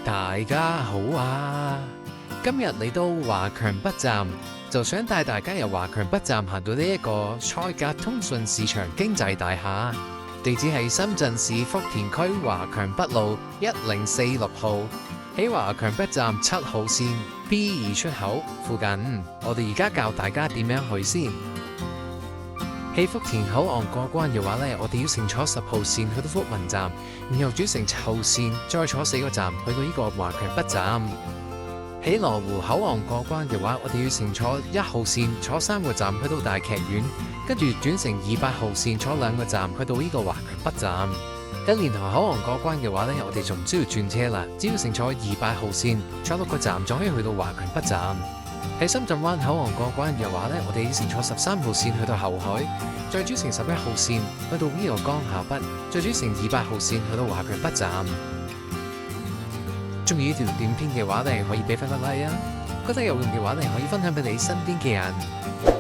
大家好啊！今日嚟到華強北站，就想帶大家由華強北站行到呢一個賽格通訊市場經濟大廈，地址係深圳市福田區華強北路1046號，喺華強北站7號線 B2 出口附近。我哋而家教大家點樣去先。喺福田口岸過關嘅話呢，我哋要乘坐10號線去到福民站，然後轉乘7號線，再坐4個站去到呢個華強北站。喺羅湖口岸過關嘅話，我哋要乘坐1號線，坐3個站去到大劇院，跟住轉乘28號線，坐2個站去到呢個華強北站。喺蓮塘口岸過關嘅話呢，我哋就唔需要轉車啦，只要乘坐28號線，坐6個站就可以去到華強北站。喺深圳灣口岸過關嘅話呢，我哋要乘坐13號線去到後海，再轉乘11號線去到呢個江夏北，再轉乘28號線去到華強北站。中意呢條短片嘅話呢，可以俾翻個 like 啊！覺得有用嘅話呢，可以分享俾你身邊嘅人。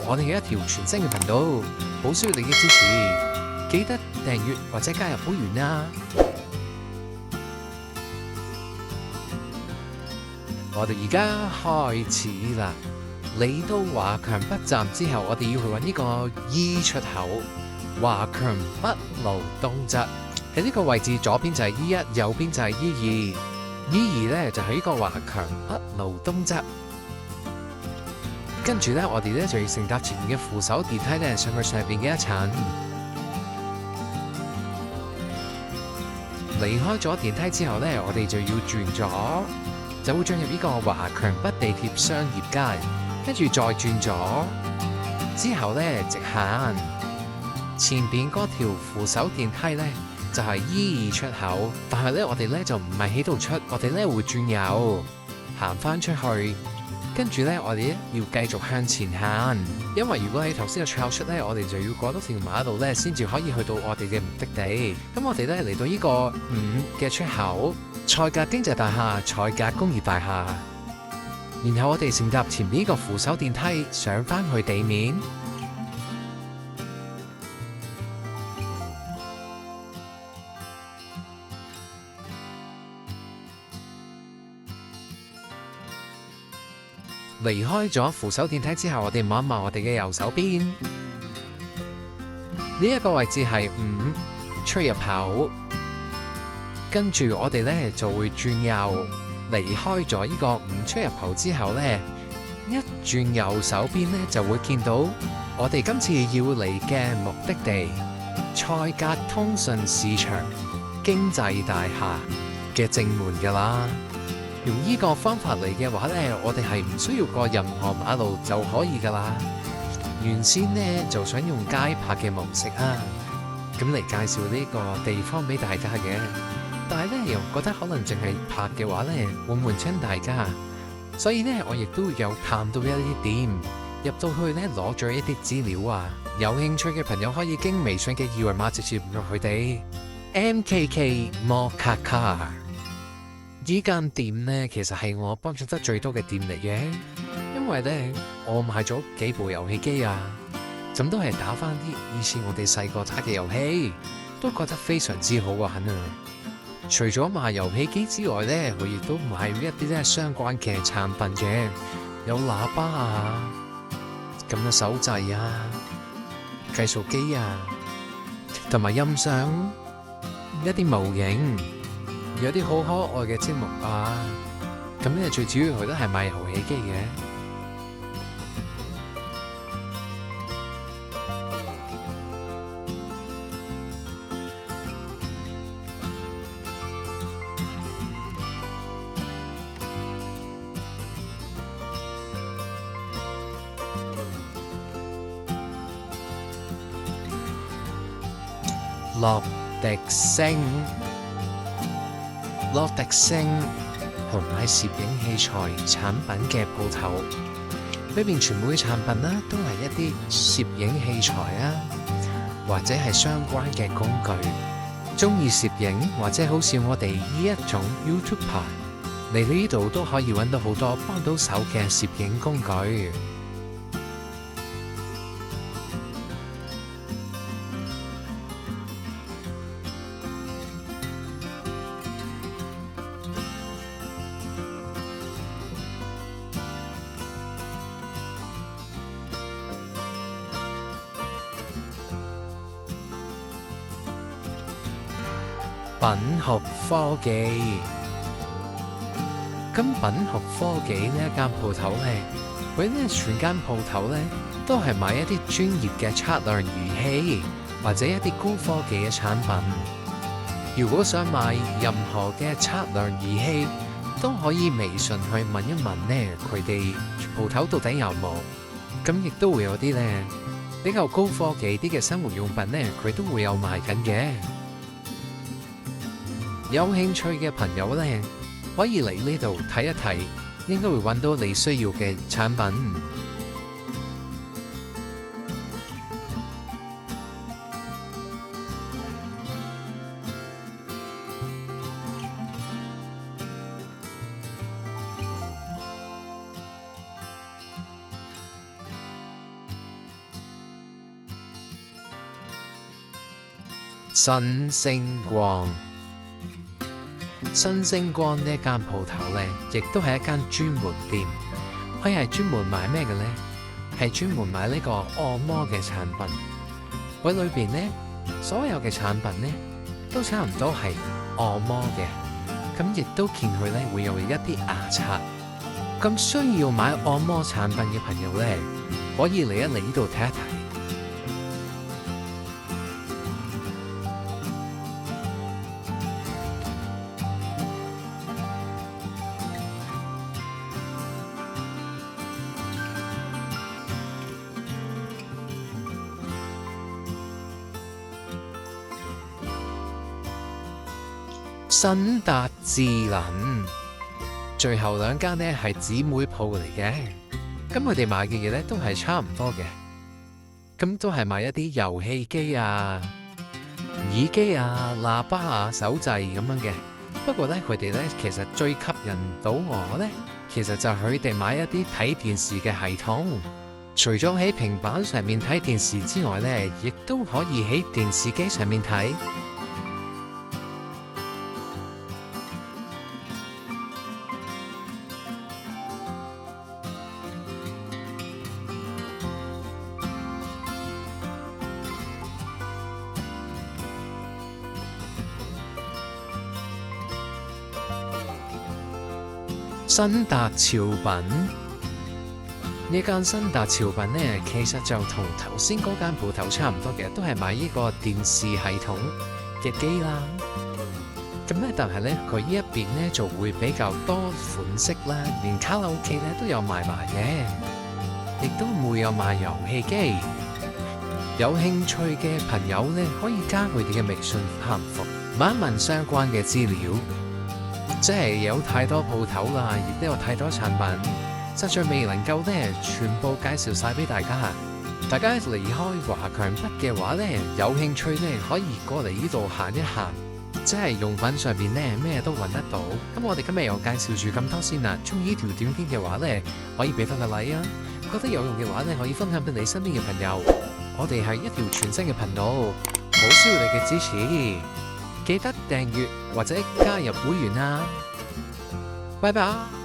我哋有一條全新嘅頻道，好需要你嘅支持，記得訂閱或者加入會員啊！我哋而家開始啦！嚟到華強北站之後，我哋要去揾呢個 E 出口，華強北路東側。喺呢個位置，左邊就係 E1，右邊就係 E2。E2 咧就喺呢個華強北路東側。跟住咧，我哋咧就要乘搭前面嘅扶手電梯咧上去上邊嘅一層。離開咗電梯之後咧，我哋就要轉左。就會進入呢個華強北地鐵商業街，跟住再轉左，之後呢，直行，前邊嗰條扶手電梯呢，就係 E2 出口，但係呢，我哋呢就唔係喺度出，我哋呢會轉右行翻出去，跟住呢，我哋要繼續向前行，因為如果喺頭先嘅出口出呢，我哋就要過多條馬路呢，先至可以去到我哋嘅目的地。咁我哋呢嚟到呢個5嘅出口。賽格經濟大廈、賽格工業大廈，然後我哋乘搭前面呢個扶手電梯上返去地面。離開咗扶手電梯之後，我哋望一望我哋嘅右手邊，呢一個位置係5出入口。跟住我哋咧就會轉右，離開咗呢個5出入口之後咧，一轉右手邊咧就會見到我哋今次要嚟嘅目的地——賽格通訊市場經濟大廈嘅正門噶啦。用呢個方法嚟嘅話咧，我哋係唔需要過任何馬路就可以噶啦。原先咧就想用街拍嘅模式啊，咁嚟介紹呢個地方俾大家嘅。但係咧，又覺得可能淨係拍嘅話咧，會悶親大家，所以咧，我亦都有探到一啲店，入到去咧攞咗一啲資料啊。有興趣嘅朋友可以經微信嘅二維碼直接聯絡佢哋。MKK 摩卡卡呢間店咧，其實係我幫襯得最多嘅店嚟嘅，因為咧我買咗幾部遊戲機啊，咁都係打翻啲以前我哋細個打嘅遊戲，都覺得非常之好玩啊！除咗賣遊戲機之外咧，佢亦都賣一啲咧相關嘅產品嘅，有喇叭啊，咁嘅手掣啊、計數機啊，同埋音響，一啲模型，有啲好可愛嘅節目啊。咁咧最主要佢都係賣遊戲機嘅。樂迪星，樂迪星係賣攝影器材產品嘅鋪頭，裏邊全部嘅產品啦，都係一啲攝影器材啊，或者係相關嘅工具。中意攝影或者好似我哋呢一種 YouTuber 嚟到呢度都可以揾到好多幫到手嘅攝影工具。品學科技。咁品學科技呢一間鋪頭呢，佢呢全間鋪頭呢都係賣一啲專業嘅測量儀器或者一啲高科技嘅產品。如果想買任何嘅測量儀器，都可以微信去問一問呢，佢哋鋪頭到底有冇。咁亦都會有啲呢比較高科技啲嘅生活用品呢，佢都會有賣緊嘅。有興趣嘅朋友呢，可以嚟呢度睇一睇，應該會揾到你需要嘅產品。新星光，新星光呢一間鋪頭呢，亦都係一間專門店。佢係專門賣咩嘅呢？係專門賣呢個按摩嘅產品。佢裏邊呢，所有嘅產品呢，都差唔多係按摩嘅。咁亦都見佢呢會有一啲牙刷。咁需要買按摩產品嘅朋友呢，可以嚟一嚟呢度睇一睇。新達智能，最後兩間呢係姊妹鋪嚟嘅，咁佢哋賣嘅嘢呢都係差唔多嘅，咁都係賣一啲遊戲機啊、耳機啊、喇叭啊、手掣咁樣嘅。不過呢，佢哋呢其實最吸引到我呢，其實就係佢哋買一啲睇電視嘅系統，除咗喺平板上面睇電視之外呢，亦都可以喺電視機上面睇。新達潮品，呢間新達潮品呢，其實就同頭先嗰間鋪頭差唔多嘅，都係買呢個電視系統嘅機啦。咁呢，但係呢，佢呢一邊呢就會比較多款式啦，連卡拉 OK 呢都有賣埋嘅，亦都會有賣遊戲機。有興趣嘅朋友呢，可以加佢哋嘅微信客服，問一問相關嘅資料。即係有太多鋪頭啦，亦都有太多產品，實在未能夠呢全部介紹晒俾大家。大家離開華強北嘅話呢，有興趣呢可以過嚟呢度行一行，即係用品上面呢咩都揾得到。咁我哋今日又介紹住咁多先啦。中意呢條短片嘅話呢，可以俾翻個 like 啊！覺得有用嘅話呢，可以分享俾你身邊嘅朋友。我哋係一條全新嘅頻道，好需要你嘅支持。記得訂閱或者加入會員啊！拜拜。